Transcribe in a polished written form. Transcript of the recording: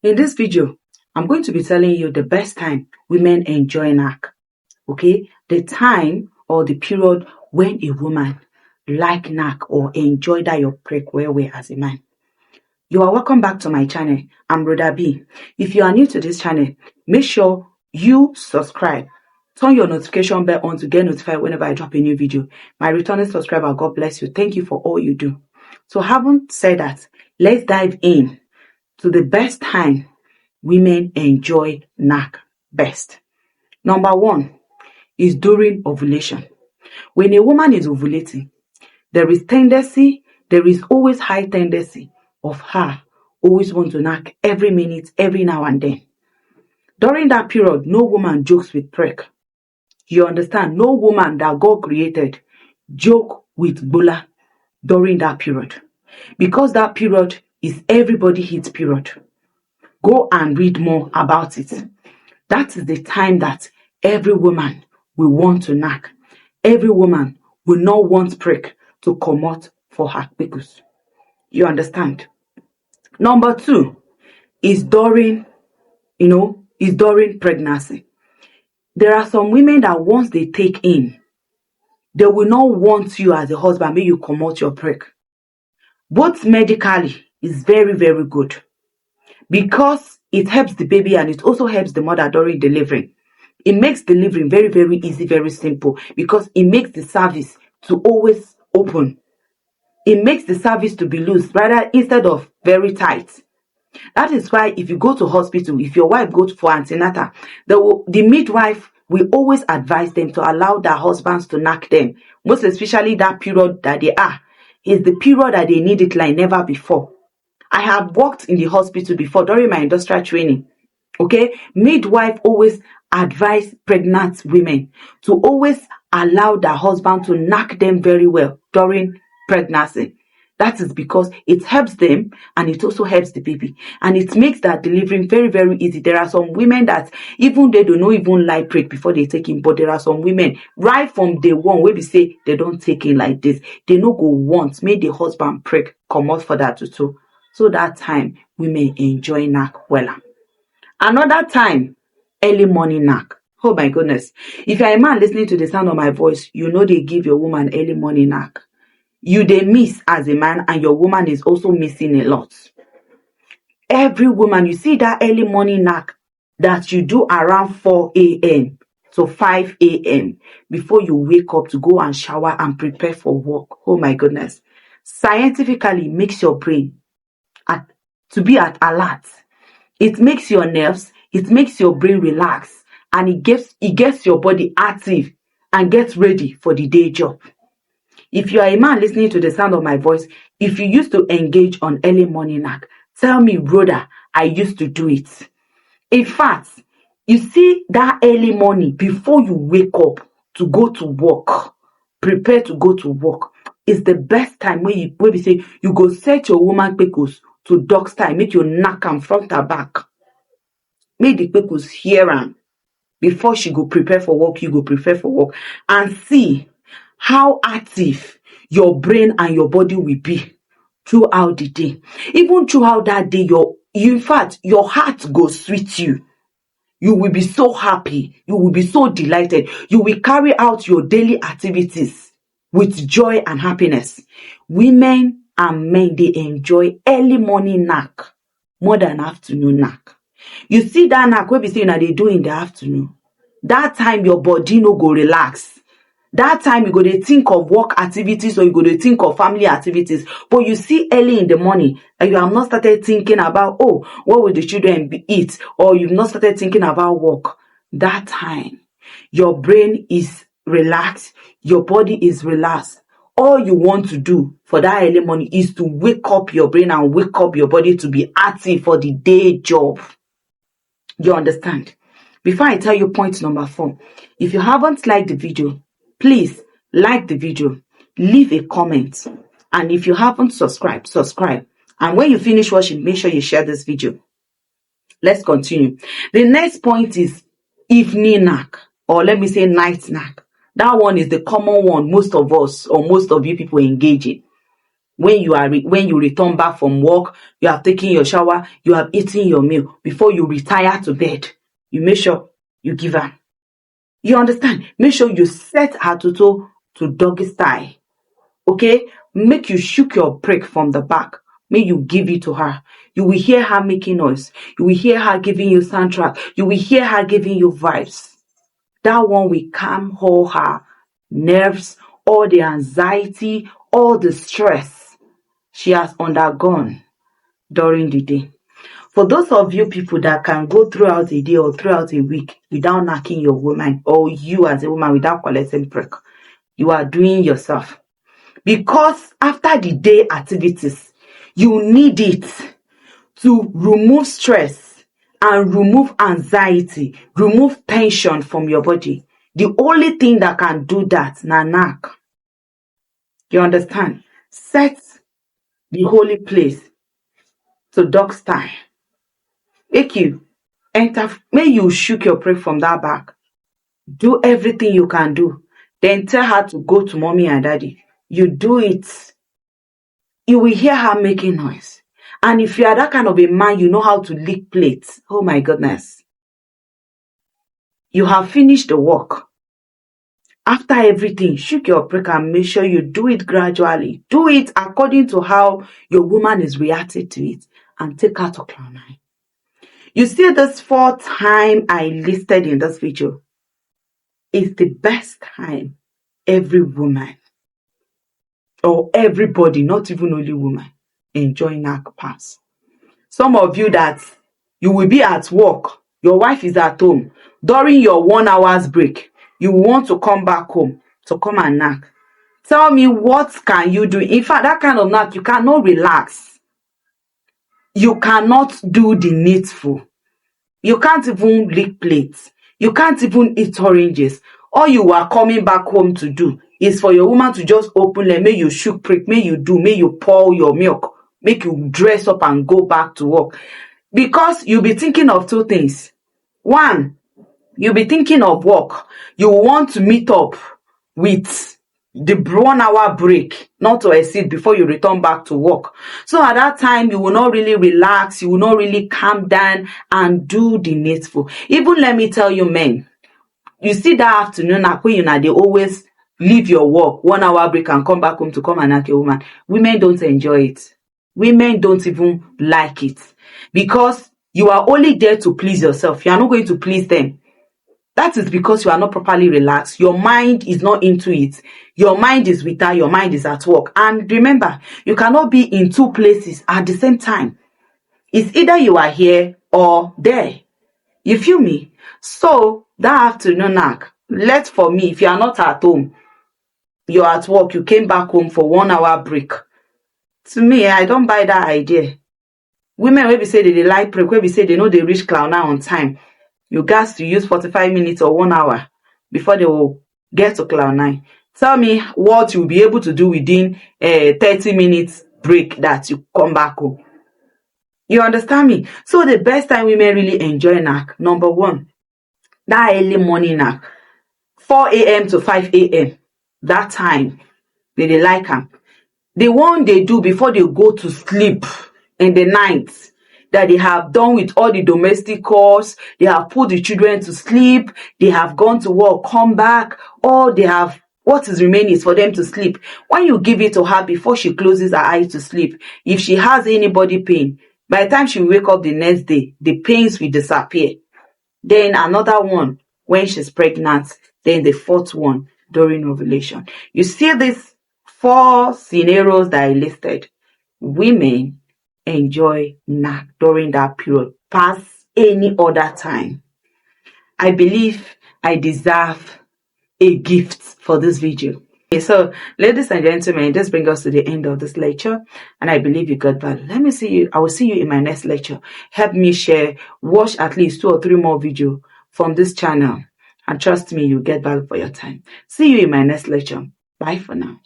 In this video, I'm going to be telling you the best time women enjoy knack. Okay, the time or the period when a woman like knack or enjoy that your prick well as a man. You are welcome back to my channel. I'm Rhoda-b. If you are new to this channel, make sure you subscribe. Turn your notification bell on to get notified whenever I drop a new video. My returning subscriber, God bless you. Thank you for all you do. So having said that, let's dive in to the best time women enjoy knack best. Number one is during ovulation. When a woman is ovulating, there is always high tendency of her always want to knack every minute, every now and then. During that period, no woman jokes with prick. You understand? No woman that God created joke with bola during that period. Because that period is everybody hits period. Go and read more about it. That is the time that every woman will want to knack. Every woman will not want prick to come out for her pickles. You understand? Number two is during pregnancy. There are some women that once they take in, they will not want you as a husband, may you come out your prick. Both medically is very, very good, because it helps the baby and it also helps the mother during delivery. It makes delivery very, very easy, very simple, because it makes the cervix to always open. It makes the cervix to be loose rather instead of very tight. That is why if you go to hospital, if your wife goes for antenatal, the midwife will always advise them to allow their husbands to knack them. Most especially that period that they are is the period that they need it like never before. I have worked in the hospital before during my industrial training. Okay, midwife always advise pregnant women to always allow their husband to knack them very well during pregnancy. That is because it helps them and it also helps the baby, and it makes that delivering very, very easy. There are some women that even they do not even like prick before they take in, but there are some women right from day one where we say they don't take in like this, they no go once make the husband prick come out for that too. So that time women enjoy knack well. Another time, early morning knack. Oh my goodness. If you're a man listening to the sound of my voice, you know they give your woman early morning knack. You they miss as a man, and your woman is also missing a lot. Every woman, you see that early morning knack that you do around 4 a.m. to 5 a.m. before you wake up to go and shower and prepare for work. Oh my goodness. Scientifically makes your brain to be at alert. It makes your nerves, it makes your brain relax, and it gets your body active and gets ready for the day job. If you are a man listening to the sound of my voice, if you used to engage on early morning knack, tell me, brother, I used to do it. In fact, you see that early morning before you wake up to go to work, prepare to go to work, is the best time when we say you go set your woman pickles to dog's time, make you knack am front and back. Make the pickles hear am before she go prepare for work, you go prepare for work, and see how active your brain and your body will be throughout the day. Even throughout that day, in fact, your heart go sweet you. You will be so happy. You will be so delighted. You will carry out your daily activities with joy and happiness. Women and men, they enjoy early morning knack more than afternoon knack. You see that knack wey be say na they do in the afternoon. That time your body no go relax. That time you go to think of work activities or you go to think of family activities. But you see early in the morning and you have not started thinking about, oh, what will the children eat? Or you've not started thinking about work. That time, your brain is relaxed. Your body is relaxed. All you want to do for that early morning is to wake up your brain and wake up your body to be active for the day job. You understand? Before I tell you point number 4, if you haven't liked the video, please like the video, leave a comment, and if you haven't subscribed, subscribe. And when you finish watching, make sure you share this video. Let's continue. The next point is evening knack, or let me say night knack. That one is the common one most of us or most of you people engage in. when you return back from work, you have taken your shower, you have eaten your meal, before you retire to bed, you make sure you give her. You understand? Make sure you set her ToToo to doggy style. Okay? Make you shook your prick from the back. Make you give it to her. You will hear her making noise. You will hear her giving you soundtrack. You will hear her giving you vibes. That one will calm all her nerves, all the anxiety, all the stress she has undergone during the day. For those of you people that can go throughout a day or throughout a week without knacking your woman, or you as a woman without collecting prick, you are doing yourself. Because after the day activities, you need it to remove stress and remove anxiety, remove tension from your body. The only thing that can do that na knack. You understand? Set the holy place to dog style. Make you enter, may you shook your prick from that back. Do everything you can do. Then tell her to go to mommy and daddy. You do it. You will hear her making noise. And if you are that kind of a man, you know how to lick plates. Oh my goodness. You have finished the work. After everything, shook your prick and make sure you do it gradually. Do it according to how your woman is reacting to it. And take her to cloud 9. You see, this 4th time I listed in this video is the best time every woman or everybody, not even only woman, enjoy knack pass. Some of you that you will be at work, your wife is at home. During your 1 hour's break, you want to come back home to come and knack. Tell me, what can you do? In fact, that kind of knack, you cannot relax. You cannot do the needful. You can't even lick plates. You can't even eat oranges. All you are coming back home to do is for your woman to just open like, may you shook prick, may you pour your milk, make you dress up and go back to work. Because you'll be thinking of 2 things. 1, you'll be thinking of work. You want to meet up with the 1 hour break, not to exceed before you return back to work. So at that time, you will not really relax, you will not really calm down and do the needful. Even let me tell you, men, you see that afternoon, they always leave your work, 1 hour break and come back home to come and knack your woman. Women don't enjoy it. Women don't even like it. Because you are only there to please yourself. You are not going to please them. That is because you are not properly relaxed. Your mind is not into it. Your mind is with her. Your mind is at work. And remember, you cannot be in 2 places at the same time. It's either you are here or there. You feel me? So, that afternoon knack, for me, if you are not at home, you're at work, you came back home for 1 hour break. To me, I don't buy that idea. Women will be say they like break, will be say they know they reach cloud 9 on time. You got to use 45 minutes or 1 hour before they will get to cloud 9. Tell me what you'll be able to do within 30 minutes break that you come back home. You understand me? So the best time women really enjoy knack, number 1, that early morning knack, 4 a.m. to 5 a.m. That time, they like them. The one they do before they go to sleep in the night, that they have done with all the domestic chores, they have put the children to sleep, they have gone to work, come back, or they have, what is remaining is for them to sleep. When you give it to her before she closes her eyes to sleep, if she has any body pain, by the time she wake up the next day, the pains will disappear. Then another one when she's pregnant, then the 4th one during ovulation. You see these 4 scenarios that I listed. Women enjoy knack during that period past any other time. I believe I deserve a gift for this video. Okay, so ladies and gentlemen, this brings us to the end of this lecture, and I believe you got value. Let me see you. I will see you in my next lecture. Help me share, watch at least 2 or 3 more videos from this channel, and trust me, you get value for your time. See you in my next lecture. Bye for now.